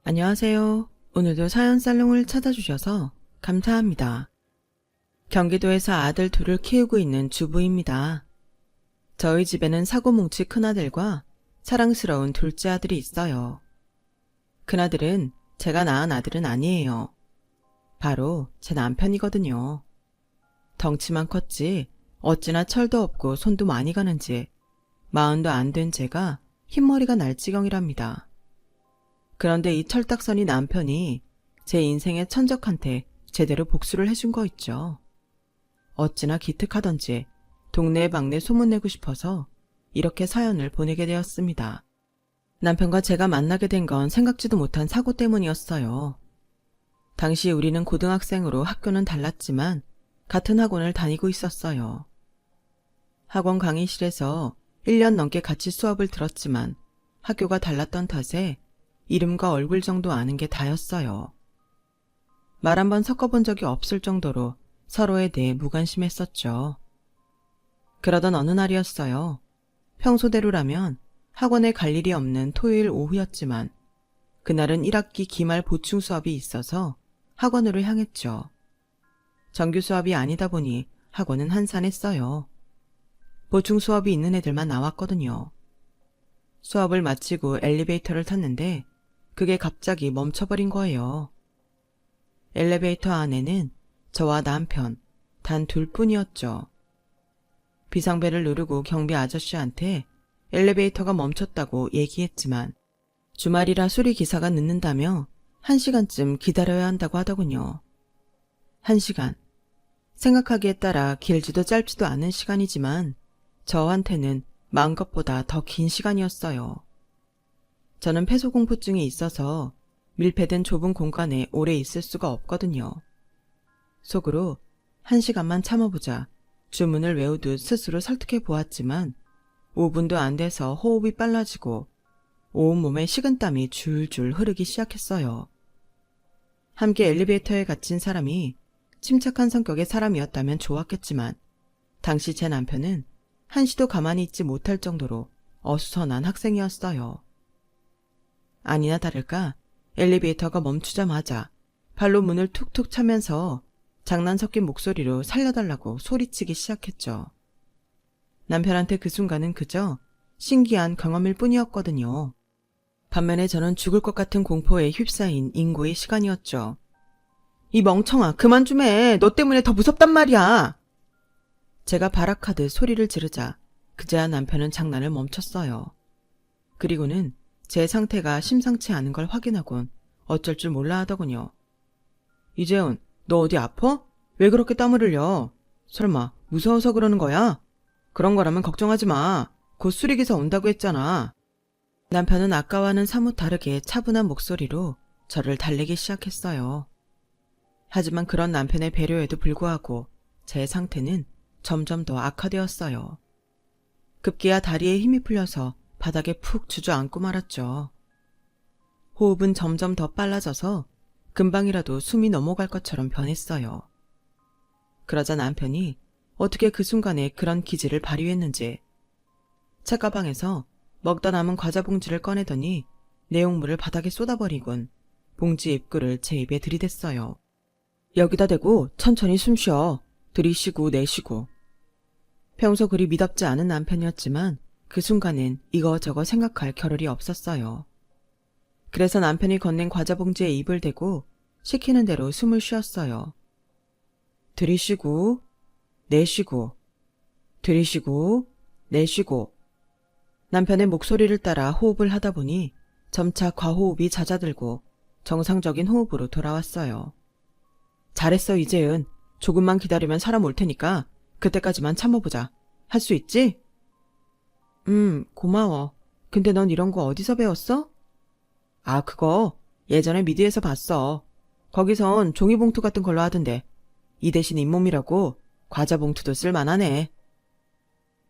안녕하세요. 오늘도 사연 살롱을 찾아주셔서 감사합니다. 경기도에서 아들 둘을 키우고 있는 주부입니다. 저희 집에는 사고뭉치 큰아들과 사랑스러운 둘째 아들이 있어요. 큰아들은 제가 낳은 아들은 아니에요. 바로 제 남편이거든요. 덩치만 컸지 어찌나 철도 없고 손도 많이 가는지 40도 안 된 제가 흰머리가 날 지경이랍니다. 그런데 이 철딱서니 남편이 제 인생의 천적한테 제대로 복수를 해준 거 있죠. 어찌나 기특하던지 동네 방네 소문내고 싶어서 이렇게 사연을 보내게 되었습니다. 남편과 제가 만나게 된 건 생각지도 못한 사고 때문이었어요. 당시 우리는 고등학생으로 학교는 달랐지만 같은 학원을 다니고 있었어요. 학원 강의실에서 1년 넘게 같이 수업을 들었지만 학교가 달랐던 탓에 이름과 얼굴 정도 아는 게 다였어요. 말 한 번 섞어본 적이 없을 정도로 서로에 대해 무관심했었죠. 그러던 어느 날이었어요. 평소대로라면 학원에 갈 일이 없는 토요일 오후였지만 그날은 1학기 기말 보충 수업이 있어서 학원으로 향했죠. 정규 수업이 아니다 보니 학원은 한산했어요. 보충 수업이 있는 애들만 나왔거든요. 수업을 마치고 엘리베이터를 탔는데 그게 갑자기 멈춰버린 거예요. 엘리베이터 안에는 저와 남편 단 둘뿐이었죠. 비상벨을 누르고 경비 아저씨한테 엘리베이터가 멈췄다고 얘기했지만 주말이라 수리기사가 늦는다며 1시간쯤 기다려야 한다고 하더군요. 1시간. 생각하기에 따라 길지도 짧지도 않은 시간이지만 저한테는 마음 것보다 더 긴 시간이었어요. 저는 폐소공포증이 있어서 밀폐된 좁은 공간에 오래 있을 수가 없거든요. 속으로 1시간만 참아보자 주문을 외우듯 스스로 설득해 보았지만 5분도 안 돼서 호흡이 빨라지고 온몸에 식은땀이 줄줄 흐르기 시작했어요. 함께 엘리베이터에 갇힌 사람이 침착한 성격의 사람이었다면 좋았겠지만 당시 제 남편은 한시도 가만히 있지 못할 정도로 어수선한 학생이었어요. 아니나 다를까 엘리베이터가 멈추자마자 발로 문을 툭툭 차면서 장난 섞인 목소리로 살려달라고 소리치기 시작했죠. 남편한테 그 순간은 그저 신기한 경험일 뿐이었거든요. 반면에 저는 죽을 것 같은 공포에 휩싸인 인고의 시간이었죠. 이 멍청아 그만 좀 해. 너 때문에 더 무섭단 말이야. 제가 발악하듯 소리를 지르자 그제야 남편은 장난을 멈췄어요. 그리고는 제 상태가 심상치 않은 걸 확인하곤 어쩔 줄 몰라 하더군요. 이재훈, 너 어디 아파? 왜 그렇게 땀을 흘려? 설마 무서워서 그러는 거야? 그런 거라면 걱정하지 마. 곧 수리기사 온다고 했잖아. 남편은 아까와는 사뭇 다르게 차분한 목소리로 저를 달래기 시작했어요. 하지만 그런 남편의 배려에도 불구하고 제 상태는 점점 더 악화되었어요. 급기야 다리에 힘이 풀려서 바닥에 푹 주저앉고 말았죠. 호흡은 점점 더 빨라져서 금방이라도 숨이 넘어갈 것처럼 변했어요. 그러자 남편이 어떻게 그 순간에 그런 기질을 발휘했는지 책가방에서 먹다 남은 과자 봉지를 꺼내더니 내용물을 바닥에 쏟아버리곤 봉지 입구를 제 입에 들이댔어요. 여기다 대고 천천히 숨 쉬어. 들이쉬고 내쉬고. 평소 그리 미덥지 않은 남편이었지만 그 순간엔 이거저거 생각할 겨를이 없었어요. 그래서 남편이 건넨 과자 봉지에 입을 대고 시키는 대로 숨을 쉬었어요. 들이쉬고 내쉬고 들이쉬고 내쉬고. 남편의 목소리를 따라 호흡을 하다 보니 점차 과호흡이 잦아들고 정상적인 호흡으로 돌아왔어요. 잘했어 이재은. 조금만 기다리면 사람 올 테니까 그때까지만 참아보자. 할 수 있지? 고마워. 근데 넌 이런 거 어디서 배웠어? 아, 그거 예전에 미디에서 봤어. 거기선 종이봉투 같은 걸로 하던데 이 대신 잇몸이라고 과자 봉투도 쓸만하네.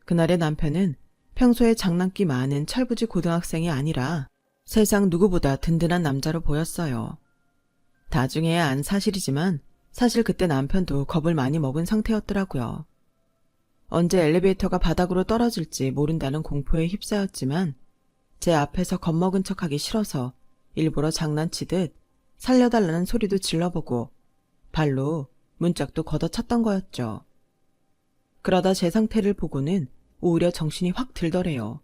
그날의 남편은 평소에 장난기 많은 철부지 고등학생이 아니라 세상 누구보다 든든한 남자로 보였어요. 나중에야 안 사실이지만 사실 그때 남편도 겁을 많이 먹은 상태였더라고요. 언제 엘리베이터가 바닥으로 떨어질지 모른다는 공포에 휩싸였지만 제 앞에서 겁먹은 척하기 싫어서 일부러 장난치듯 살려달라는 소리도 질러보고 발로 문짝도 걷어찼던 거였죠. 그러다 제 상태를 보고는 오히려 정신이 확 들더래요.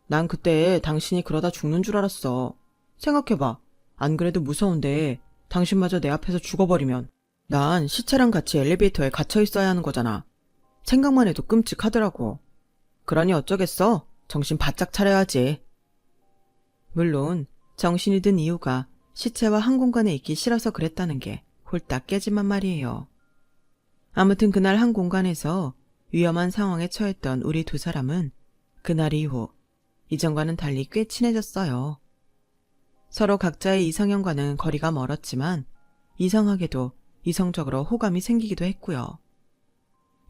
난 그때 당신이 그러다 죽는 줄 알았어. 생각해봐. 안 그래도 무서운데 당신마저 내 앞에서 죽어버리면 난 시체랑 같이 엘리베이터에 갇혀 있어야 하는 거잖아. 생각만 해도 끔찍하더라고. 그러니 어쩌겠어? 정신 바짝 차려야지. 물론 정신이 든 이유가 시체와 한 공간에 있기 싫어서 그랬다는 게 홀딱 깨지만 말이에요. 아무튼 그날 한 공간에서 위험한 상황에 처했던 우리 두 사람은 그날 이후 이전과는 달리 꽤 친해졌어요. 서로 각자의 이상형과는 거리가 멀었지만 이상하게도 이성적으로 호감이 생기기도 했고요.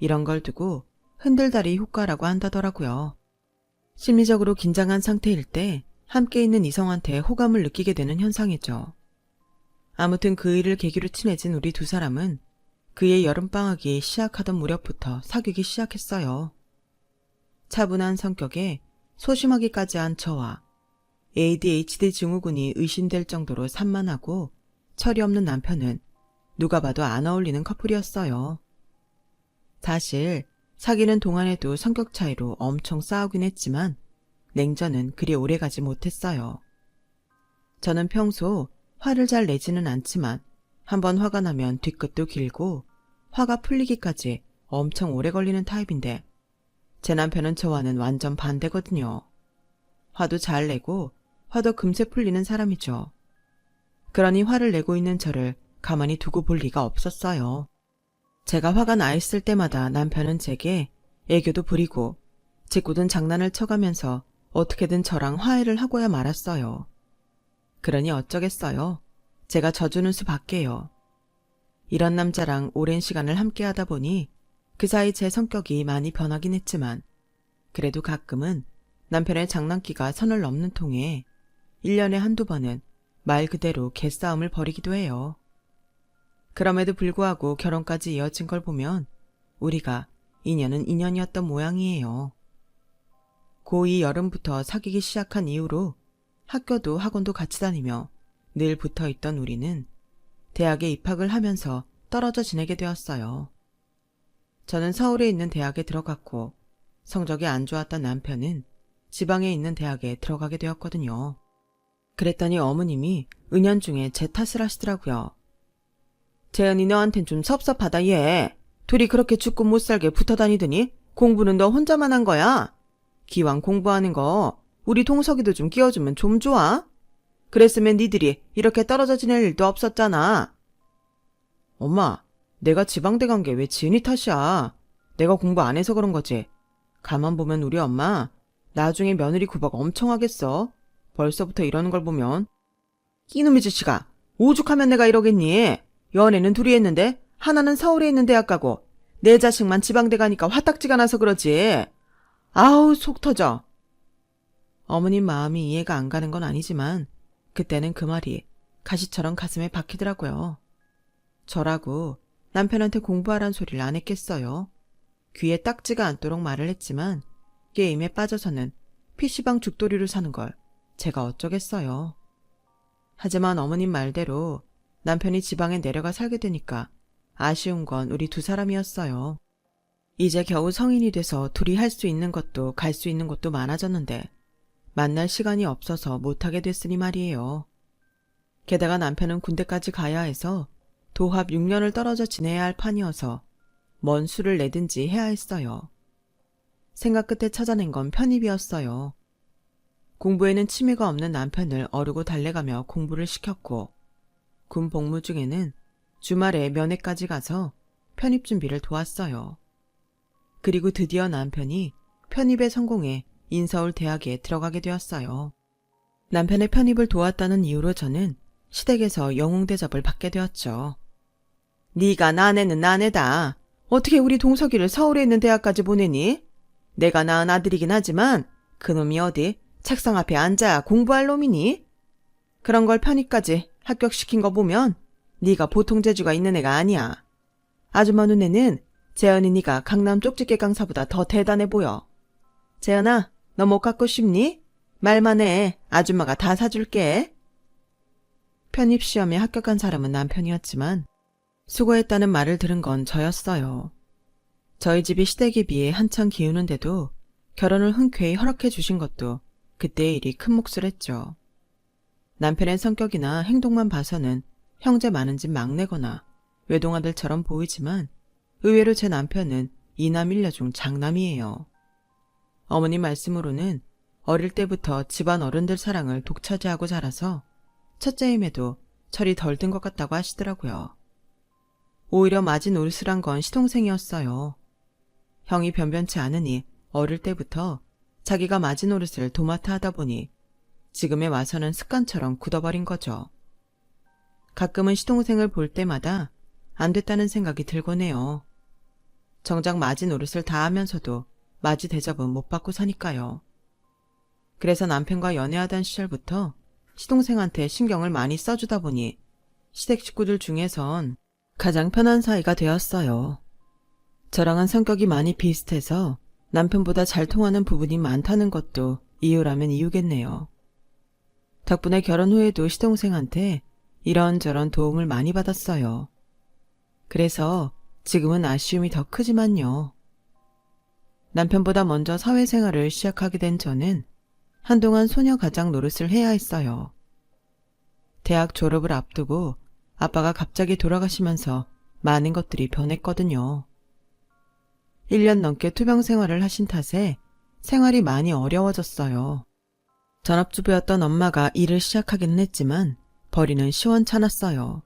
이런 걸 두고 흔들다리 효과라고 한다더라고요. 심리적으로 긴장한 상태일 때 함께 있는 이성한테 호감을 느끼게 되는 현상이죠. 아무튼 그 일을 계기로 친해진 우리 두 사람은 그의 여름방학이 시작하던 무렵부터 사귀기 시작했어요. 차분한 성격에 소심하기까지 한 저와 ADHD 증후군이 의심될 정도로 산만하고 철이 없는 남편은 누가 봐도 안 어울리는 커플이었어요. 사실 사귀는 동안에도 성격 차이로 엄청 싸우긴 했지만 냉전은 그리 오래가지 못했어요. 저는 평소 화를 잘 내지는 않지만 한번 화가 나면 뒤끝도 길고 화가 풀리기까지 엄청 오래 걸리는 타입인데 제 남편은 저와는 완전 반대거든요. 화도 잘 내고 화도 금세 풀리는 사람이죠. 그러니 화를 내고 있는 저를 가만히 두고 볼 리가 없었어요. 제가 화가 나 있을 때마다 남편은 제게 애교도 부리고 짓궂은 장난을 쳐가면서 어떻게든 저랑 화해를 하고야 말았어요. 그러니 어쩌겠어요. 제가 져주는 수밖에요. 이런 남자랑 오랜 시간을 함께 하다 보니 그 사이 제 성격이 많이 변하긴 했지만 그래도 가끔은 남편의 장난기가 선을 넘는 통에 1년에 한두 번은 말 그대로 개싸움을 벌이기도 해요. 그럼에도 불구하고 결혼까지 이어진 걸 보면 우리가 인연은 인연이었던 모양이에요. 고2 여름부터 사귀기 시작한 이후로 학교도 학원도 같이 다니며 늘 붙어있던 우리는 대학에 입학을 하면서 떨어져 지내게 되었어요. 저는 서울에 있는 대학에 들어갔고 성적이 안 좋았던 남편은 지방에 있는 대학에 들어가게 되었거든요. 그랬더니 어머님이 은연중에 제 탓을 하시더라고요. 재은이 너한텐 좀 섭섭하다 얘. 둘이 그렇게 죽고 못 살게 붙어 다니더니 공부는 너 혼자만 한 거야. 기왕 공부하는 거 우리 동석이도 좀 끼워주면 좀 좋아. 그랬으면 니들이 이렇게 떨어져 지낼 일도 없었잖아. 엄마, 내가 지방대 간 게 왜 지은이 탓이야. 내가 공부 안 해서 그런 거지. 가만 보면 우리 엄마 나중에 며느리 구박 엄청 하겠어. 벌써부터 이러는 걸 보면. 이놈의 자식아, 오죽하면 내가 이러겠니. 연애는 둘이 했는데 하나는 서울에 있는 대학 가고 내 자식만 지방대 가니까 화딱지가 나서 그러지. 아우 속 터져. 어머님 마음이 이해가 안 가는 건 아니지만 그때는 그 말이 가시처럼 가슴에 박히더라고요. 저라고 남편한테 공부하란 소리를 안 했겠어요. 귀에 딱지가 않도록 말을 했지만 게임에 빠져서는 PC방 죽돌이로 사는 걸 제가 어쩌겠어요. 하지만 어머님 말대로 남편이 지방에 내려가 살게 되니까 아쉬운 건 우리 두 사람이었어요. 이제 겨우 성인이 돼서 둘이 할 수 있는 것도 갈 수 있는 곳도 많아졌는데 만날 시간이 없어서 못하게 됐으니 말이에요. 게다가 남편은 군대까지 가야 해서 도합 6년을 떨어져 지내야 할 판이어서 먼 수를 내든지 해야 했어요. 생각 끝에 찾아낸 건 편입이었어요. 공부에는 취미가 없는 남편을 어르고 달래가며 공부를 시켰고 군 복무 중에는 주말에 면회까지 가서 편입 준비를 도왔어요. 그리고 드디어 남편이 편입에 성공해 인서울 대학에 들어가게 되었어요. 남편의 편입을 도왔다는 이유로 저는 시댁에서 영웅 대접을 받게 되었죠. 네가 나네는 나네다. 어떻게 우리 동석이를 서울에 있는 대학까지 보내니? 내가 낳은 아들이긴 하지만 그놈이 어디 책상 앞에 앉아야 공부할 놈이니? 그런 걸 편입까지 합격시킨 거 보면 네가 보통 재주가 있는 애가 아니야. 아줌마 눈에는 재현이 네가 강남 쪽집게 강사보다 더 대단해 보여. 재현아, 너 못 갖고 싶니? 말만 해. 아줌마가 다 사줄게. 편입시험에 합격한 사람은 남편이었지만 수고했다는 말을 들은 건 저였어요. 저희 집이 시댁에 비해 한창 기우는데도 결혼을 흔쾌히 허락해 주신 것도 그때의 일이 큰 몫을 했죠. 남편의 성격이나 행동만 봐서는 형제 많은 집 막내거나 외동아들처럼 보이지만 의외로 제 남편은 이남 일녀 중 장남이에요. 어머니 말씀으로는 어릴 때부터 집안 어른들 사랑을 독차지하고 자라서 첫째임에도 철이 덜 든 것 같다고 하시더라고요. 오히려 마지노릇을 한 건 시동생이었어요. 형이 변변치 않으니 어릴 때부터 자기가 마지노릇을 도맡아 하다 보니 지금에 와서는 습관처럼 굳어버린 거죠. 가끔은 시동생을 볼 때마다 안 됐다는 생각이 들곤 해요. 정작 마지노릇을 다 하면서도 마지 대접은 못 받고 사니까요. 그래서 남편과 연애하던 시절부터 시동생한테 신경을 많이 써주다 보니 시댁 식구들 중에선 가장 편한 사이가 되었어요. 저랑은 성격이 많이 비슷해서 남편보다 잘 통하는 부분이 많다는 것도 이유라면 이유겠네요. 덕분에 결혼 후에도 시동생한테 이런저런 도움을 많이 받았어요. 그래서 지금은 아쉬움이 더 크지만요. 남편보다 먼저 사회생활을 시작하게 된 저는 한동안 소녀 가장 노릇을 해야 했어요. 대학 졸업을 앞두고 아빠가 갑자기 돌아가시면서 많은 것들이 변했거든요. 1년 넘게 투병 생활을 하신 탓에 생활이 많이 어려워졌어요. 전업주부였던 엄마가 일을 시작하기는 했지만 벌이는 시원찮았어요.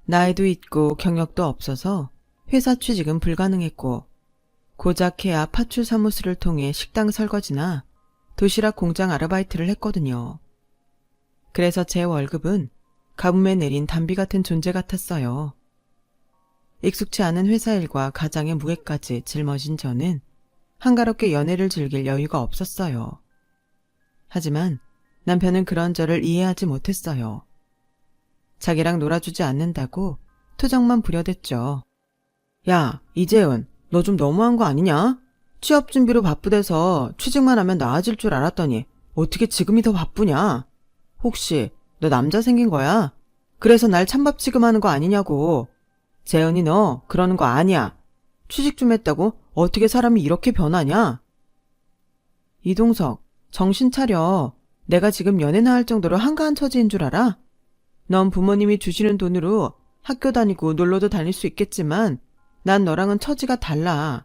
나이도 있고 경력도 없어서 회사 취직은 불가능했고 고작 해야 파출 사무소를 통해 식당 설거지나 도시락 공장 아르바이트를 했거든요. 그래서 제 월급은 가뭄에 내린 단비 같은 존재 같았어요. 익숙치 않은 회사 일과 가장의 무게까지 짊어진 저는 한가롭게 연애를 즐길 여유가 없었어요. 하지만 남편은 그런 저를 이해하지 못했어요. 자기랑 놀아주지 않는다고 투정만 부려댔죠. 야, 이재은, 너 좀 너무한 거 아니냐? 취업 준비로 바쁘대서 취직만 하면 나아질 줄 알았더니 어떻게 지금이 더 바쁘냐? 혹시 너 남자 생긴 거야? 그래서 날 찬밥 취급하는 거 아니냐고. 재은이 너 그러는 거 아니야. 취직 좀 했다고 어떻게 사람이 이렇게 변하냐? 이동석, 정신 차려. 내가 지금 연애나 할 정도로 한가한 처지인 줄 알아? 넌 부모님이 주시는 돈으로 학교 다니고 놀러도 다닐 수 있겠지만 난 너랑은 처지가 달라.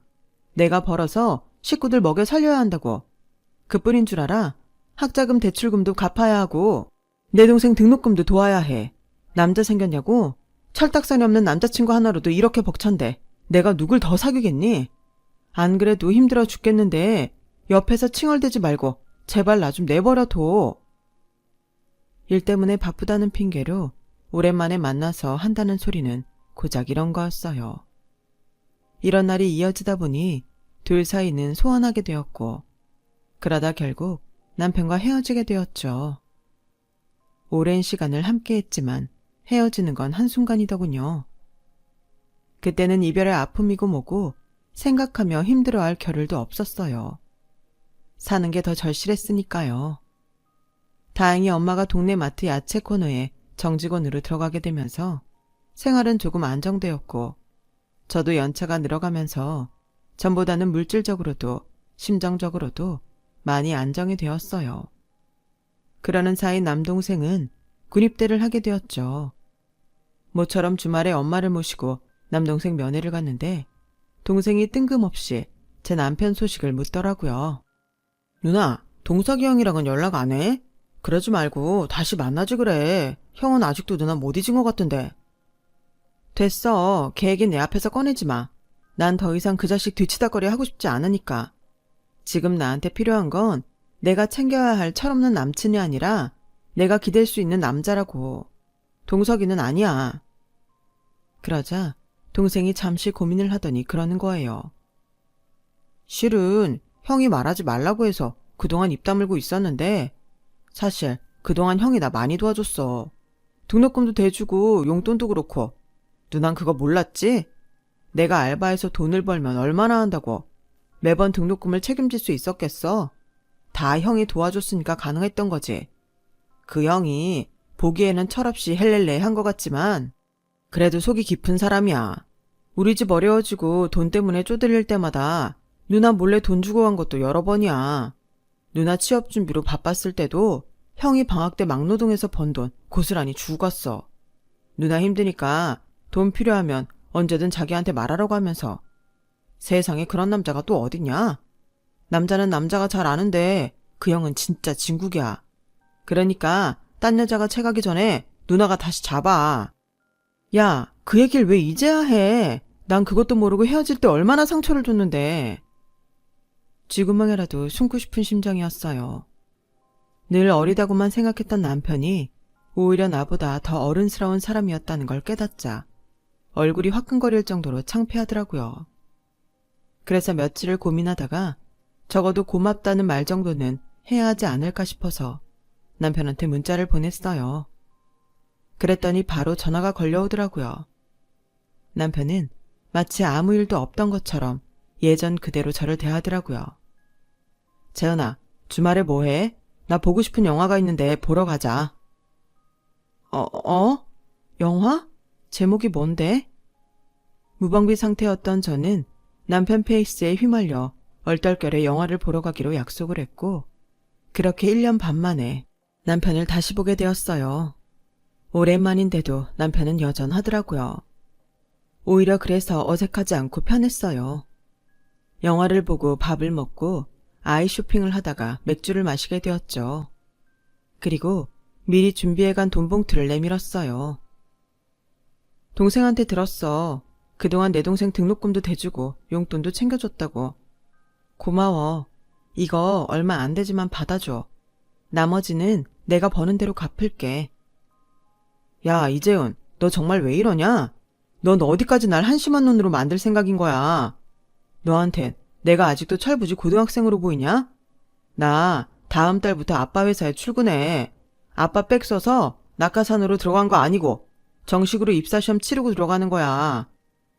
내가 벌어서 식구들 먹여 살려야 한다고. 그뿐인 줄 알아? 학자금 대출금도 갚아야 하고 내 동생 등록금도 도와야 해. 남자 생겼냐고? 철딱선이 없는 남자친구 하나로도 이렇게 벅찬데 내가 누굴 더 사귀겠니? 안 그래도 힘들어 죽겠는데 옆에서 칭얼대지 말고 제발 나 좀 내버려둬. 일 때문에 바쁘다는 핑계로 오랜만에 만나서 한다는 소리는 고작 이런 거였어요. 이런 날이 이어지다 보니 둘 사이는 소원하게 되었고 그러다 결국 남편과 헤어지게 되었죠. 오랜 시간을 함께했지만 헤어지는 건 한순간이더군요. 그때는 이별의 아픔이고 뭐고 생각하며 힘들어할 겨를도 없었어요. 사는 게 더 절실했으니까요. 다행히 엄마가 동네 마트 야채 코너에 정직원으로 들어가게 되면서 생활은 조금 안정되었고 저도 연차가 늘어가면서 전보다는 물질적으로도 심정적으로도 많이 안정이 되었어요. 그러는 사이 남동생은 군입대를 하게 되었죠. 모처럼 주말에 엄마를 모시고 남동생 면회를 갔는데 동생이 뜬금없이 제 남편 소식을 묻더라고요. 누나, 동석이 형이랑은 연락 안 해? 그러지 말고 다시 만나지 그래. 형은 아직도 누나 못 잊은 것 같던데. 됐어. 걔 얘기 내 앞에서 꺼내지 마. 난 더 이상 그 자식 뒤치다거리 하고 싶지 않으니까. 지금 나한테 필요한 건 내가 챙겨야 할 철없는 남친이 아니라 내가 기댈 수 있는 남자라고. 동석이는 아니야. 그러자 동생이 잠시 고민을 하더니 그러는 거예요. 실은 형이 말하지 말라고 해서 그동안 입 다물고 있었는데 사실 그동안 형이 나 많이 도와줬어. 등록금도 대주고 용돈도 그렇고. 누난 그거 몰랐지? 내가 알바해서 돈을 벌면 얼마나 한다고. 매번 등록금을 책임질 수 있었겠어? 다 형이 도와줬으니까 가능했던 거지. 그 형이 보기에는 철없이 헬렐레 한 것 같지만 그래도 속이 깊은 사람이야. 우리 집 어려워지고 돈 때문에 쪼들릴 때마다 누나 몰래 돈 주고 간 것도 여러 번이야. 누나 취업 준비로 바빴을 때도 형이 방학 때 막노동해서 번 돈 고스란히 주고 갔어. 누나 힘드니까 돈 필요하면 언제든 자기한테 말하라고 하면서. 세상에 그런 남자가 또 어딨냐? 남자는 남자가 잘 아는데 그 형은 진짜 진국이야. 그러니까 딴 여자가 채가기 전에 누나가 다시 잡아. 야, 그 얘기를 왜 이제야 해? 난 그것도 모르고 헤어질 때 얼마나 상처를 줬는데. 쥐구멍이라도 숨고 싶은 심정이었어요. 늘 어리다고만 생각했던 남편이 오히려 나보다 더 어른스러운 사람이었다는 걸 깨닫자 얼굴이 화끈거릴 정도로 창피하더라고요. 그래서 며칠을 고민하다가 적어도 고맙다는 말 정도는 해야 하지 않을까 싶어서 남편한테 문자를 보냈어요. 그랬더니 바로 전화가 걸려오더라고요. 남편은 마치 아무 일도 없던 것처럼 예전 그대로 저를 대하더라고요. 재현아, 주말에 뭐해? 나 보고 싶은 영화가 있는데 보러 가자. 영화? 제목이 뭔데? 무방비 상태였던 저는 남편 페이스에 휘말려 얼떨결에 영화를 보러 가기로 약속을 했고 그렇게 1년 반 만에 남편을 다시 보게 되었어요. 오랜만인데도 남편은 여전하더라고요. 오히려 그래서 어색하지 않고 편했어요. 영화를 보고 밥을 먹고 아이 쇼핑을 하다가 맥주를 마시게 되었죠. 그리고 미리 준비해간 돈 봉투를 내밀었어요. 동생한테 들었어. 그동안 내 동생 등록금도 대주고 용돈도 챙겨줬다고. 고마워. 이거 얼마 안 되지만 받아줘. 나머지는 내가 버는 대로 갚을게. 야, 이재훈, 너 정말 왜 이러냐? 넌 어디까지 날 한심한 놈으로 만들 생각인 거야? 너한텐 내가 아직도 철부지 고등학생으로 보이냐? 나 다음 달부터 아빠 회사에 출근해. 아빠 백 써서 낙하산으로 들어간 거 아니고 정식으로 입사시험 치르고 들어가는 거야.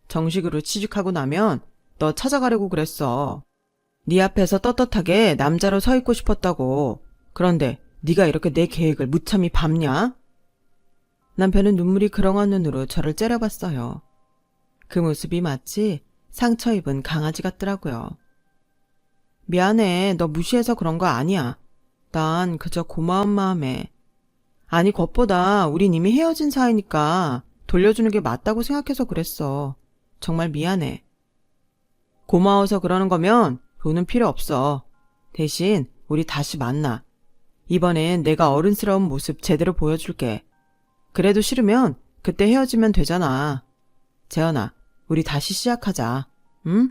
정식으로 취직하고 나면 너 찾아가려고 그랬어. 네 앞에서 떳떳하게 남자로 서 있고 싶었다고. 그런데 네가 이렇게 내 계획을 무참히 밟냐? 남편은 눈물이 그렁한 눈으로 저를 째려봤어요. 그 모습이 마치 상처 입은 강아지 같더라고요. 미안해. 너 무시해서 그런 거 아니야. 난 그저 고마운 마음에. 아니 겉보다 우린 이미 헤어진 사이니까 돌려주는 게 맞다고 생각해서 그랬어. 정말 미안해. 고마워서 그러는 거면 돈은 필요 없어. 대신 우리 다시 만나. 이번엔 내가 어른스러운 모습 제대로 보여줄게. 그래도 싫으면 그때 헤어지면 되잖아. 재현아, 우리 다시 시작하자. 응?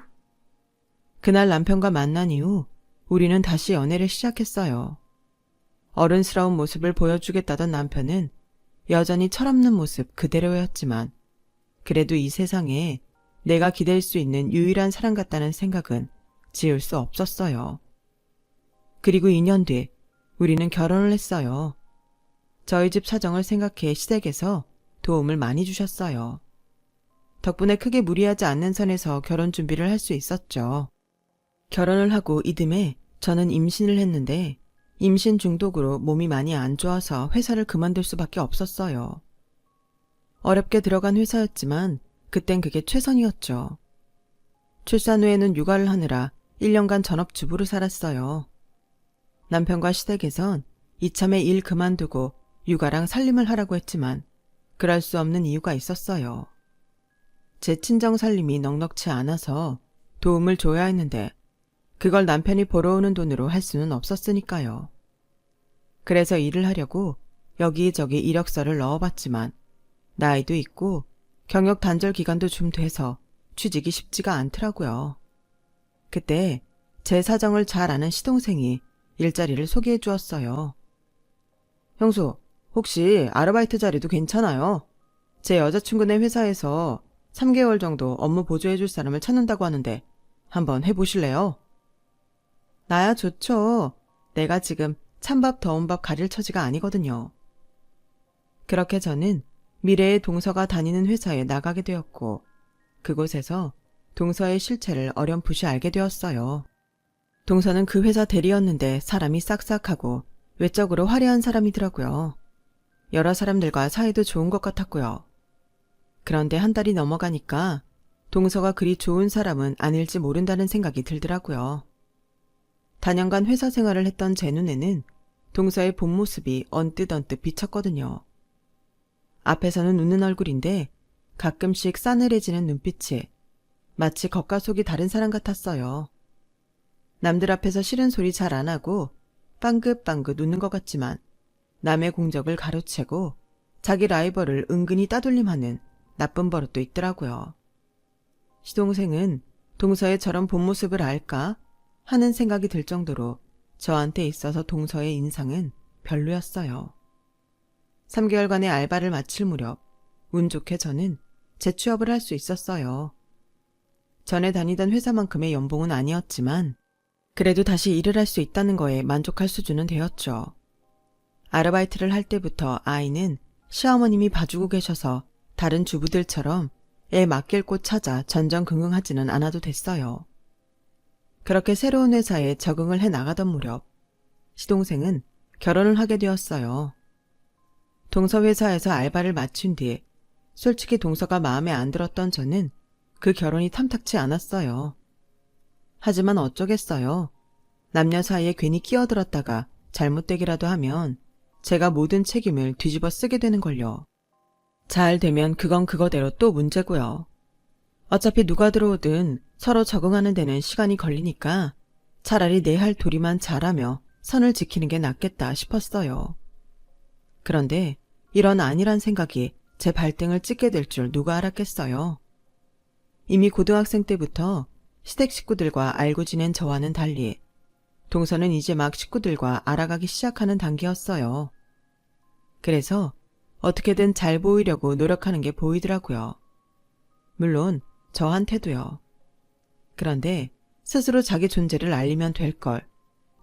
그날 남편과 만난 이후 우리는 다시 연애를 시작했어요. 어른스러운 모습을 보여주겠다던 남편은 여전히 철없는 모습 그대로였지만 그래도 이 세상에 내가 기댈 수 있는 유일한 사람 같다는 생각은 지울 수 없었어요. 그리고 2년 뒤 우리는 결혼을 했어요. 저희 집 사정을 생각해 시댁에서 도움을 많이 주셨어요. 덕분에 크게 무리하지 않는 선에서 결혼 준비를 할 수 있었죠. 결혼을 하고 이듬해 저는 임신을 했는데 임신 중독으로 몸이 많이 안 좋아서 회사를 그만둘 수밖에 없었어요. 어렵게 들어간 회사였지만 그땐 그게 최선이었죠. 출산 후에는 육아를 하느라 1년간 전업주부로 살았어요. 남편과 시댁에선 이참에 일 그만두고 육아랑 살림을 하라고 했지만 그럴 수 없는 이유가 있었어요. 제 친정 살림이 넉넉치 않아서 도움을 줘야 했는데 그걸 남편이 벌어오는 돈으로 할 수는 없었으니까요. 그래서 일을 하려고 여기저기 이력서를 넣어봤지만 나이도 있고 경력 단절 기간도 좀 돼서 취직이 쉽지가 않더라고요. 그때 제 사정을 잘 아는 시동생이 일자리를 소개해 주었어요. 형수, 혹시 아르바이트 자리도 괜찮아요? 제 여자친구네 회사에서 3개월 정도 업무 보조해 줄 사람을 찾는다고 하는데 한번 해보실래요? 나야 좋죠. 내가 지금 찬밥 더운 밥 가릴 처지가 아니거든요. 그렇게 저는 미래의 동서가 다니는 회사에 나가게 되었고 그곳에서 동서의 실체를 어렴풋이 알게 되었어요. 동서는 그 회사 대리였는데 사람이 싹싹하고 외적으로 화려한 사람이더라고요. 여러 사람들과 사이도 좋은 것 같았고요. 그런데 한 달이 넘어가니까 동서가 그리 좋은 사람은 아닐지 모른다는 생각이 들더라고요. 다년간 회사 생활을 했던 제 눈에는 동서의 본 모습이 언뜻 비쳤거든요. 앞에서는 웃는 얼굴인데 가끔씩 싸늘해지는 눈빛이 마치 겉과 속이 다른 사람 같았어요. 남들 앞에서 싫은 소리 잘 안 하고 빵긋빵긋 웃는 것 같지만 남의 공적을 가로채고 자기 라이벌을 은근히 따돌림하는 나쁜 버릇도 있더라고요. 시동생은 동서의 저런 본 모습을 알까 하는 생각이 들 정도로 저한테 있어서 동서의 인상은 별로였어요. 3개월간의 알바를 마칠 무렵 운 좋게 저는 재취업을 할 수 있었어요. 전에 다니던 회사만큼의 연봉은 아니었지만 그래도 다시 일을 할 수 있다는 거에 만족할 수준은 되었죠. 아르바이트를 할 때부터 아이는 시어머님이 봐주고 계셔서 다른 주부들처럼 애 맡길 곳 찾아 전전긍긍하지는 않아도 됐어요. 그렇게 새로운 회사에 적응을 해 나가던 무렵 시동생은 결혼을 하게 되었어요. 동서 회사에서 알바를 마친 뒤 솔직히 동서가 마음에 안 들었던 저는 그 결혼이 탐탁치 않았어요. 하지만 어쩌겠어요. 남녀 사이에 괜히 끼어들었다가 잘못되기라도 하면 제가 모든 책임을 뒤집어 쓰게 되는 걸요. 잘 되면 그건 그거대로 또 문제고요. 어차피 누가 들어오든 서로 적응하는 데는 시간이 걸리니까 차라리 내 할 도리만 잘하며 선을 지키는 게 낫겠다 싶었어요. 그런데 이런 안일한 생각이 제 발등을 찍게 될 줄 누가 알았겠어요. 이미 고등학생 때부터 시댁 식구들과 알고 지낸 저와는 달리 동서는 이제 막 식구들과 알아가기 시작하는 단계였어요. 그래서 어떻게든 잘 보이려고 노력하는 게 보이더라고요. 물론 저한테도요. 그런데 스스로 자기 존재를 알리면 될 걸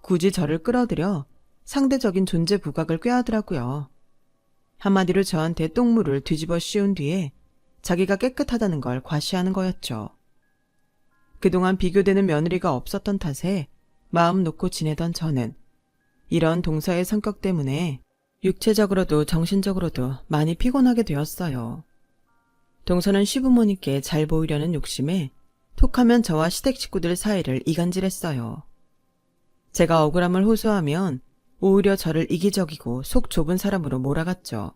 굳이 저를 끌어들여 상대적인 존재 부각을 꾀하더라고요. 한마디로 저한테 똥물을 뒤집어 씌운 뒤에 자기가 깨끗하다는 걸 과시하는 거였죠. 그동안 비교되는 며느리가 없었던 탓에 마음 놓고 지내던 저는 이런 동서의 성격 때문에 육체적으로도 정신적으로도 많이 피곤하게 되었어요. 동서는 시부모님께 잘 보이려는 욕심에 톡하면 저와 시댁 식구들 사이를 이간질했어요. 제가 억울함을 호소하면 오히려 저를 이기적이고 속 좁은 사람으로 몰아갔죠.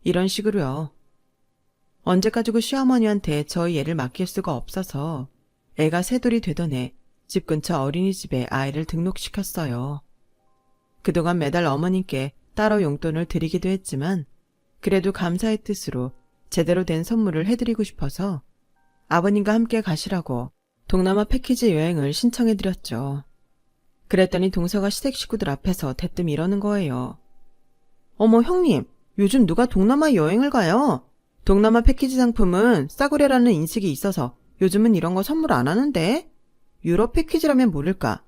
이런 식으로요. 언제까지고 시어머니한테 저희 애를 맡길 수가 없어서 애가 새돌이 되던 해 집 근처 어린이집에 아이를 등록시켰어요. 그동안 매달 어머님께 따로 용돈을 드리기도 했지만 그래도 감사의 뜻으로 제대로 된 선물을 해드리고 싶어서 아버님과 함께 가시라고 동남아 패키지 여행을 신청해드렸죠. 그랬더니 동서가 시댁 식구들 앞에서 대뜸 이러는 거예요. 어머 형님, 요즘 누가 동남아 여행을 가요? 동남아 패키지 상품은 싸구려라는 인식이 있어서 요즘은 이런 거 선물 안 하는데? 유럽 패키지라면 모를까?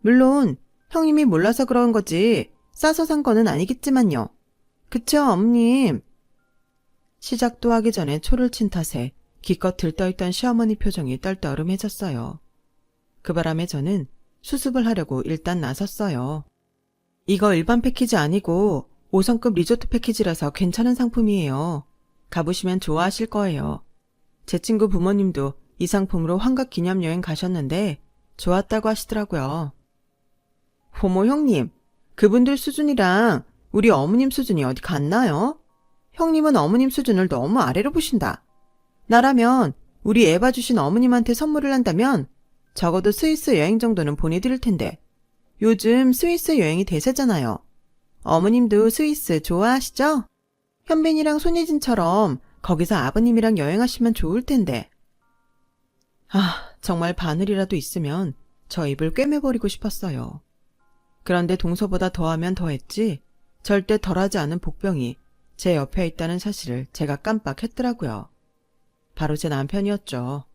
물론 형님이 몰라서 그런 거지 싸서 산 거는 아니겠지만요. 그쵸 어머님? 시작도 하기 전에 초를 친 탓에 기껏 들떠있던 시어머니 표정이 떨떠름해졌어요. 그 바람에 저는 수습을 하려고 일단 나섰어요. 이거 일반 패키지 아니고 5성급 리조트 패키지라서 괜찮은 상품이에요. 가보시면 좋아하실 거예요. 제 친구 부모님도 이 상품으로 환갑 기념여행 가셨는데 좋았다고 하시더라고요. 어머 형님, 그분들 수준이랑 우리 어머님 수준이 어디 같나요? 형님은 어머님 수준을 너무 아래로 보신다. 나라면 우리 애 봐주신 어머님한테 선물을 한다면 적어도 스위스 여행 정도는 보내드릴 텐데 요즘 스위스 여행이 대세잖아요. 어머님도 스위스 좋아하시죠? 현빈이랑 손예진처럼 거기서 아버님이랑 여행하시면 좋을 텐데. 정말 바늘이라도 있으면 저 입을 꿰매버리고 싶었어요. 그런데 동서보다 더하면 더했지 절대 덜하지 않은 복병이 제 옆에 있다는 사실을 제가 깜빡했더라고요. 바로 제 남편이었죠.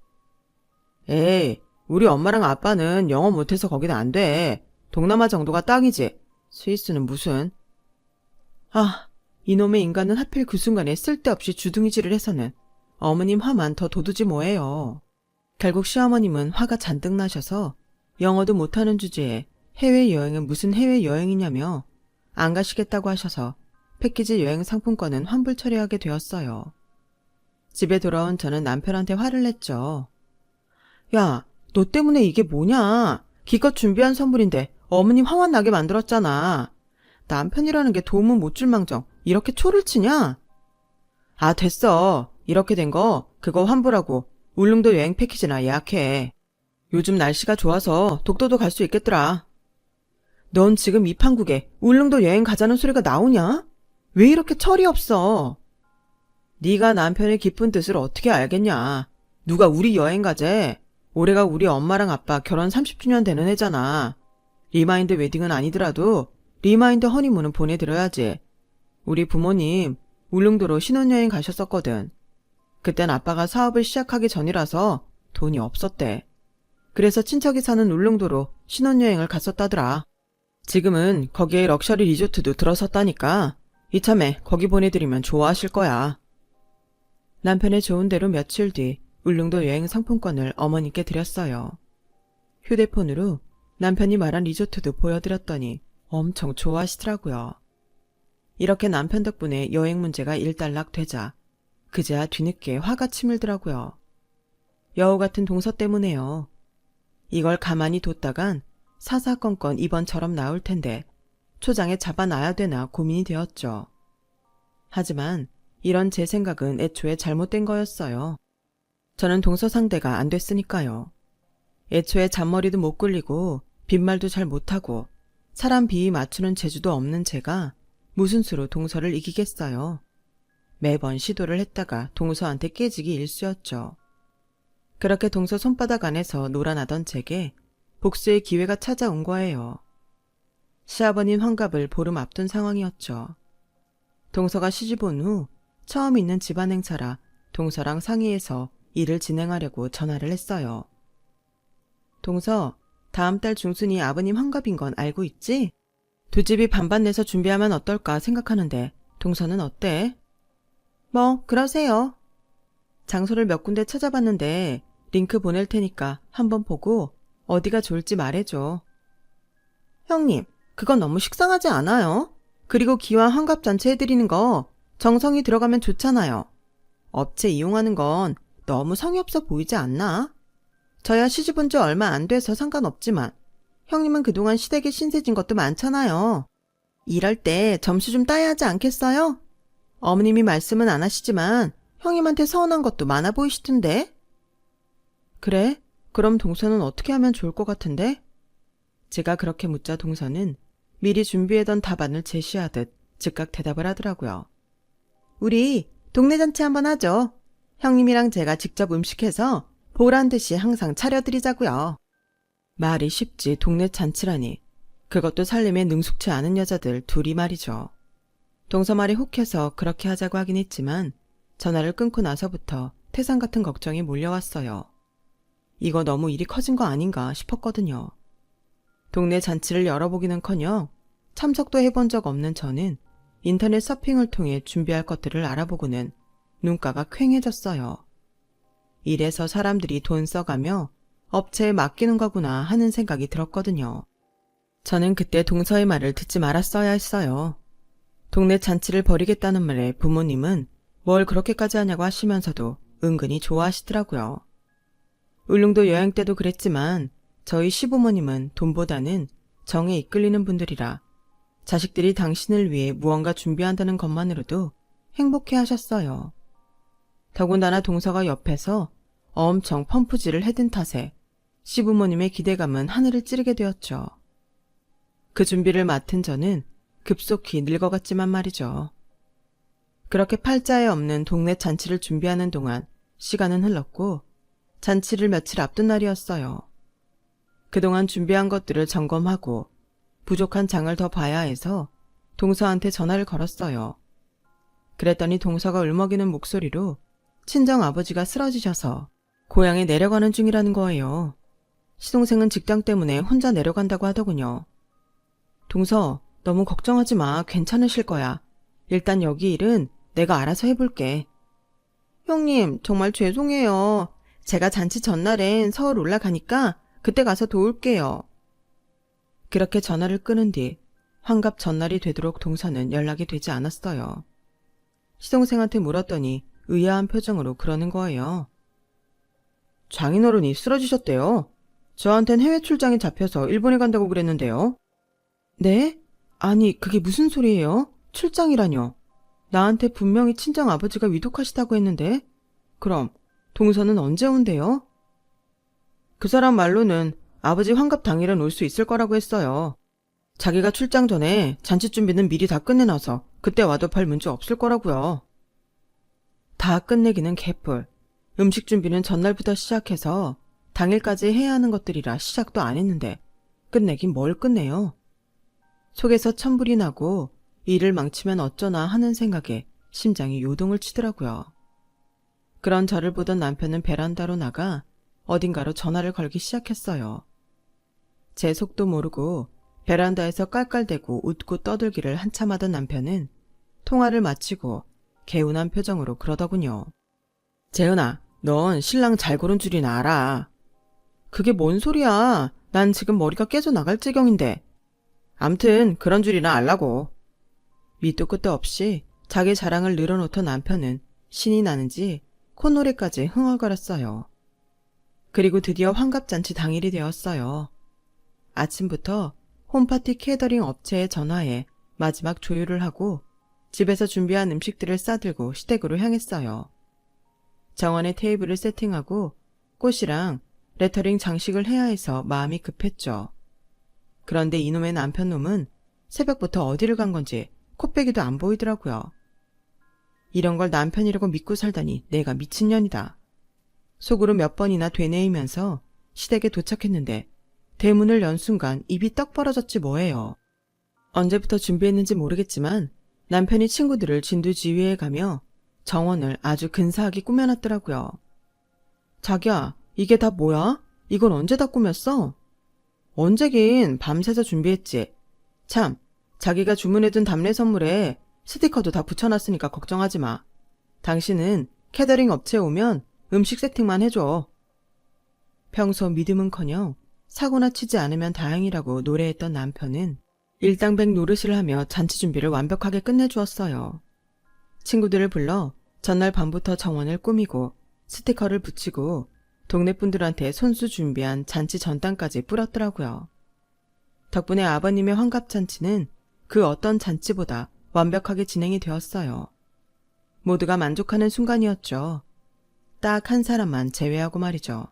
에이, 우리 엄마랑 아빠는 영어 못해서 거기는 안 돼. 동남아 정도가 딱이지. 스위스는 무슨. 이놈의 인간은 하필 그 순간에 쓸데없이 주둥이질을 해서는 어머님 화만 더 돋우지 뭐예요. 결국 시어머님은 화가 잔뜩 나셔서 영어도 못하는 주제에 해외여행은 무슨 해외여행이냐며 안 가시겠다고 하셔서 패키지 여행 상품권은 환불 처리하게 되었어요. 집에 돌아온 저는 남편한테 화를 냈죠. 야, 너 때문에 이게 뭐냐? 기껏 준비한 선물인데 어머님 화만 나게 만들었잖아. 남편이라는 게 도움은 못 줄 망정 이렇게 초를 치냐? 아, 됐어. 이렇게 된 거 그거 환불하고 울릉도 여행 패키지나 예약해. 요즘 날씨가 좋아서 독도도 갈 수 있겠더라. 넌 지금 이 판국에 울릉도 여행 가자는 소리가 나오냐? 왜 이렇게 철이 없어? 네가 남편의 깊은 뜻을 어떻게 알겠냐? 누가 우리 여행 가재? 올해가 우리 엄마랑 아빠 결혼 30주년 되는 해잖아. 리마인드 웨딩은 아니더라도 리마인드 허니문은 보내드려야지. 우리 부모님 울릉도로 신혼여행 가셨었거든. 그땐 아빠가 사업을 시작하기 전이라서 돈이 없었대. 그래서 친척이 사는 울릉도로 신혼여행을 갔었다더라. 지금은 거기에 럭셔리 리조트도 들어섰다니까 이참에 거기 보내드리면 좋아하실 거야. 남편의 좋은 대로 며칠 뒤 울릉도 여행 상품권을 어머니께 드렸어요. 휴대폰으로 남편이 말한 리조트도 보여드렸더니 엄청 좋아하시더라고요. 이렇게 남편 덕분에 여행 문제가 일단락되자 그제야 뒤늦게 화가 치밀더라고요. 여우 같은 동서 때문에요. 이걸 가만히 뒀다간 사사건건 이번처럼 나올 텐데 초장에 잡아놔야 되나 고민이 되었죠. 하지만 이런 제 생각은 애초에 잘못된 거였어요. 저는 동서 상대가 안 됐으니까요. 애초에 잔머리도 못 굴리고 빈말도 잘 못하고 사람 비위 맞추는 재주도 없는 제가 무슨 수로 동서를 이기겠어요. 매번 시도를 했다가 동서한테 깨지기 일쑤였죠. 그렇게 동서 손바닥 안에서 놀아나던 제게 복수의 기회가 찾아온 거예요. 시아버님 환갑을 보름 앞둔 상황이었죠. 동서가 시집 온 후 처음 있는 집안 행사라 동서랑 상의해서 일을 진행하려고 전화를 했어요. 동서, 다음 달 중순이 아버님 환갑인 건 알고 있지? 두 집이 반반 내서 준비하면 어떨까 생각하는데 동서는 어때? 뭐 그러세요. 장소를 몇 군데 찾아봤는데 링크 보낼 테니까 한번 보고 어디가 좋을지 말해줘. 형님, 그건 너무 식상하지 않아요? 그리고 기왕 환갑잔치 해드리는 거 정성이 들어가면 좋잖아요. 업체 이용하는 건 너무 성의 없어 보이지 않나? 저야 시집 온 지 얼마 안 돼서 상관없지만 형님은 그동안 시댁에 신세진 것도 많잖아요. 이럴 때 점수 좀 따야 하지 않겠어요? 어머님이 말씀은 안 하시지만 형님한테 서운한 것도 많아 보이시던데? 그래? 그럼 동서는 어떻게 하면 좋을 것 같은데? 제가 그렇게 묻자 동서는 미리 준비해둔 답안을 제시하듯 즉각 대답을 하더라고요. 우리 동네 잔치 한번 하죠. 형님이랑 제가 직접 음식해서 보란 듯이 항상 차려드리자고요. 말이 쉽지 동네 잔치라니. 그것도 살림에 능숙치 않은 여자들 둘이 말이죠. 동서 말이 혹해서 그렇게 하자고 하긴 했지만 전화를 끊고 나서부터 태산 같은 걱정이 몰려왔어요. 이거 너무 일이 커진 거 아닌가 싶었거든요. 동네 잔치를 열어보기는커녕 참석도 해본 적 없는 저는 인터넷 서핑을 통해 준비할 것들을 알아보고는 눈가가 퀭해졌어요. 이래서 사람들이 돈 써가며 업체에 맡기는 거구나 하는 생각이 들었거든요. 저는 그때 동서의 말을 듣지 말았어야 했어요. 동네 잔치를 벌이겠다는 말에 부모님은 뭘 그렇게까지 하냐고 하시면서도 은근히 좋아하시더라고요. 울릉도 여행 때도 그랬지만 저희 시부모님은 돈보다는 정에 이끌리는 분들이라 자식들이 당신을 위해 무언가 준비한다는 것만으로도 행복해 하셨어요. 더군다나 동서가 옆에서 엄청 펌프질을 해댄 탓에 시부모님의 기대감은 하늘을 찌르게 되었죠. 그 준비를 맡은 저는 급속히 늙어갔지만 말이죠. 그렇게 팔자에 없는 동네 잔치를 준비하는 동안 시간은 흘렀고 잔치를 며칠 앞둔 날이었어요. 그동안 준비한 것들을 점검하고 부족한 장을 더 봐야 해서 동서한테 전화를 걸었어요. 그랬더니 동서가 울먹이는 목소리로 친정 아버지가 쓰러지셔서 고향에 내려가는 중이라는 거예요. 시동생은 직장 때문에 혼자 내려간다고 하더군요. 동서, 너무 걱정하지 마. 괜찮으실 거야. 일단 여기 일은 내가 알아서 해볼게. 형님, 정말 죄송해요. 제가 잔치 전날엔 서울 올라가니까 그때 가서 도울게요. 그렇게 전화를 끊은 뒤 환갑 전날이 되도록 동서는 연락이 되지 않았어요. 시동생한테 물었더니 의아한 표정으로 그러는 거예요. 장인어른이 쓰러지셨대요. 저한텐 해외 출장이 잡혀서 일본에 간다고 그랬는데요. 네? 아니, 그게 무슨 소리예요? 출장이라뇨. 나한테 분명히 친정 아버지가 위독하시다고 했는데. 그럼 동서는 언제 온대요? 그 사람 말로는 아버지 환갑 당일은 올 수 있을 거라고 했어요. 자기가 출장 전에 잔치 준비는 미리 다 끝내놔서 그때 와도 별 문제 없을 거라고요. 다 끝내기는 개뿔. 음식 준비는 전날부터 시작해서 당일까지 해야 하는 것들이라 시작도 안 했는데 끝내긴 뭘 끝내요. 속에서 천불이 나고 일을 망치면 어쩌나 하는 생각에 심장이 요동을 치더라고요. 그런 저를 보던 남편은 베란다로 나가 어딘가로 전화를 걸기 시작했어요. 제 속도 모르고 베란다에서 깔깔대고 웃고 떠들기를 한참 하던 남편은 통화를 마치고 개운한 표정으로 그러더군요. 재은아, 넌 신랑 잘 고른 줄이나 알아. 그게 뭔 소리야. 난 지금 머리가 깨져 나갈 지경인데. 암튼 그런 줄이나 알라고. 밑도 끝도 없이 자기 자랑을 늘어놓던 남편은 신이 나는지 콧노래까지 흥얼거렸어요. 그리고 드디어 환갑잔치 당일이 되었어요. 아침부터 홈파티 케이터링 업체에 전화해 마지막 조율을 하고 집에서 준비한 음식들을 싸들고 시댁으로 향했어요. 정원에 테이블을 세팅하고 꽃이랑 레터링 장식을 해야 해서 마음이 급했죠. 그런데 이놈의 남편놈은 새벽부터 어디를 간 건지 코빼기도 안 보이더라고요. 이런 걸 남편이라고 믿고 살다니 내가 미친년이다. 속으로 몇 번이나 되뇌이면서 시댁에 도착했는데 대문을 연 순간 입이 떡 벌어졌지 뭐예요. 언제부터 준비했는지 모르겠지만 남편이 친구들을 진두지휘해 가며 정원을 아주 근사하게 꾸며놨더라고요. 자기야, 이게 다 뭐야? 이건 언제 다 꾸몄어? 언제긴 밤새서 준비했지. 참, 자기가 주문해둔 답례 선물에 스티커도 다 붙여놨으니까 걱정하지 마. 당신은 캐터링 업체에 오면 음식 세팅만 해줘. 평소 믿음은커녕 사고나 치지 않으면 다행이라고 노래했던 남편은 일당백 노릇을 하며 잔치 준비를 완벽하게 끝내주었어요. 친구들을 불러 전날 밤부터 정원을 꾸미고 스티커를 붙이고 동네 분들한테 손수 준비한 잔치 전단까지 뿌렸더라고요. 덕분에 아버님의 환갑잔치는 그 어떤 잔치보다 완벽하게 진행이 되었어요. 모두가 만족하는 순간이었죠. 딱 한 사람만 제외하고 말이죠.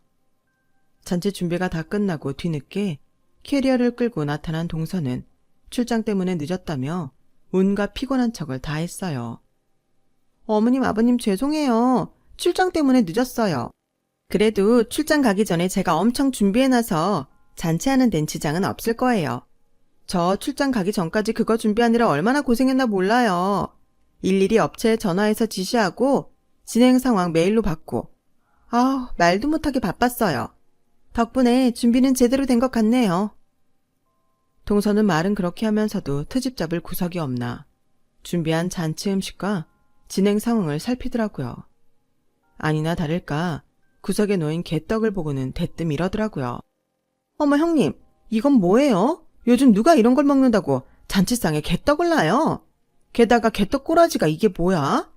잔치 준비가 다 끝나고 뒤늦게 캐리어를 끌고 나타난 동서는 출장 때문에 늦었다며 온갖 피곤한 척을 다 했어요. 어머님, 아버님 죄송해요. 출장 때문에 늦었어요. 그래도 출장 가기 전에 제가 엄청 준비해놔서 잔치하는 데는 지장은 없을 거예요. 저 출장 가기 전까지 그거 준비하느라 얼마나 고생했나 몰라요. 일일이 업체에 전화해서 지시하고 진행 상황 메일로 받고 말도 못하게 바빴어요. 덕분에 준비는 제대로 된 것 같네요. 동서는 말은 그렇게 하면서도 트집 잡을 구석이 없나 준비한 잔치 음식과 진행 상황을 살피더라고요. 아니나 다를까 구석에 놓인 개떡을 보고는 대뜸 이러더라고요. 어머 형님, 이건 뭐예요? 요즘 누가 이런 걸 먹는다고 잔치상에 개떡을 놔요? 게다가 개떡 꼬라지가 이게 뭐야?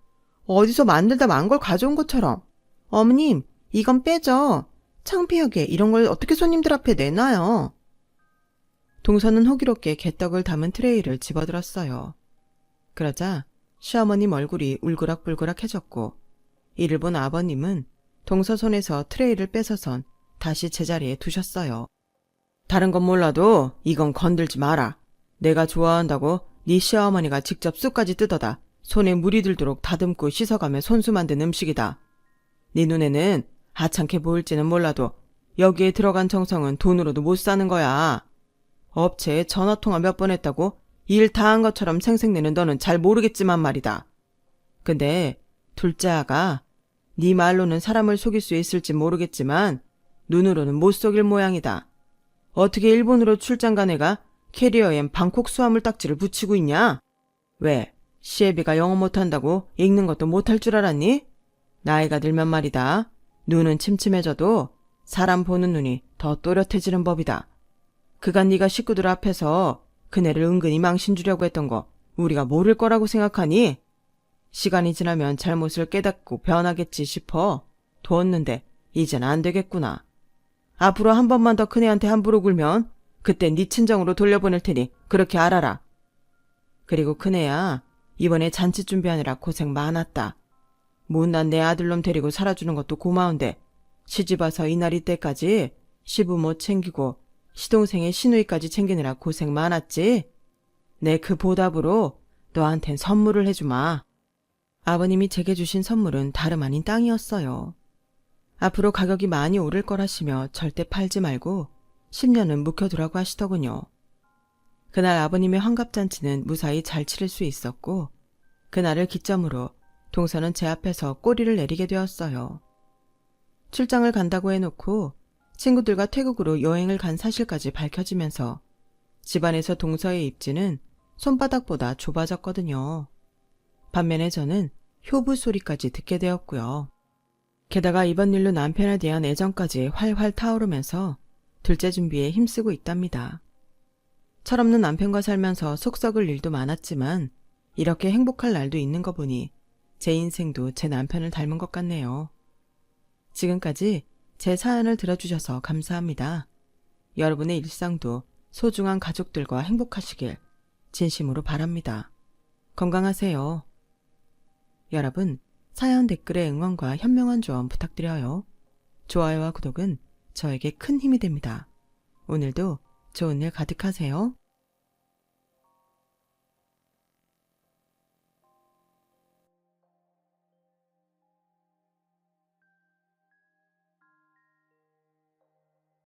어디서 만들다 만 걸 가져온 것처럼. 어머님, 이건 빼죠. 창피하게 이런 걸 어떻게 손님들 앞에 내놔요. 동서는 호기롭게 개떡을 담은 트레이를 집어들었어요. 그러자 시어머님 얼굴이 울그락불그락해졌고 이를 본 아버님은 동서 손에서 트레이를 뺏어선 다시 제자리에 두셨어요. 다른 건 몰라도 이건 건들지 마라. 내가 좋아한다고 네 시어머니가 직접 쑥까지 뜯어다 손에 물이 들도록 다듬고 씻어가며 손수 만든 음식이다. 네 눈에는 하찮게 보일지는 몰라도 여기에 들어간 정성은 돈으로도 못 사는 거야. 업체에 전화통화 몇 번 했다고 일 다 한 것처럼 생색내는 너는 잘 모르겠지만 말이다. 근데 둘째 아가 네 말로는 사람을 속일 수 있을지 모르겠지만 눈으로는 못 속일 모양이다. 어떻게 일본으로 출장 간 애가 캐리어엔 방콕 수화물 딱지를 붙이고 있냐? 왜? 시애비가 영어 못한다고 읽는 것도 못할 줄 알았니? 나이가 들면 말이다. 눈은 침침해져도 사람 보는 눈이 더 또렷해지는 법이다. 그간 네가 식구들 앞에서 그네를 은근히 망신 주려고 했던 거 우리가 모를 거라고 생각하니? 시간이 지나면 잘못을 깨닫고 변하겠지 싶어 뒀는데 이젠 안 되겠구나. 앞으로 한 번만 더 그네한테 함부로 굴면 그때 네 친정으로 돌려보낼 테니 그렇게 알아라. 그리고 그네야, 이번에 잔치 준비하느라 고생 많았다. 못난 내 아들놈 데리고 살아주는 것도 고마운데 시집 와서 이날 이때까지 시부모 챙기고 시동생의 시누이까지 챙기느라 고생 많았지? 내 그 보답으로 너한텐 선물을 해주마. 아버님이 제게 주신 선물은 다름 아닌 땅이었어요. 앞으로 가격이 많이 오를 거라시며 절대 팔지 말고 10년은 묵혀두라고 하시더군요. 그날 아버님의 환갑잔치는 무사히 잘 치를 수 있었고 그날을 기점으로 동서는 제 앞에서 꼬리를 내리게 되었어요. 출장을 간다고 해놓고 친구들과 태국으로 여행을 간 사실까지 밝혀지면서 집안에서 동서의 입지는 손바닥보다 좁아졌거든요. 반면에 저는 효부 소리까지 듣게 되었고요. 게다가 이번 일로 남편에 대한 애정까지 활활 타오르면서 둘째 준비에 힘쓰고 있답니다. 철없는 남편과 살면서 속 썩을 일도 많았지만 이렇게 행복할 날도 있는 거 보니 제 인생도 제 남편을 닮은 것 같네요. 지금까지 제 사연을 들어주셔서 감사합니다. 여러분의 일상도 소중한 가족들과 행복하시길 진심으로 바랍니다. 건강하세요. 여러분, 사연 댓글에 응원과 현명한 조언 부탁드려요. 좋아요와 구독은 저에게 큰 힘이 됩니다. 오늘도 좋은 일 가득하세요.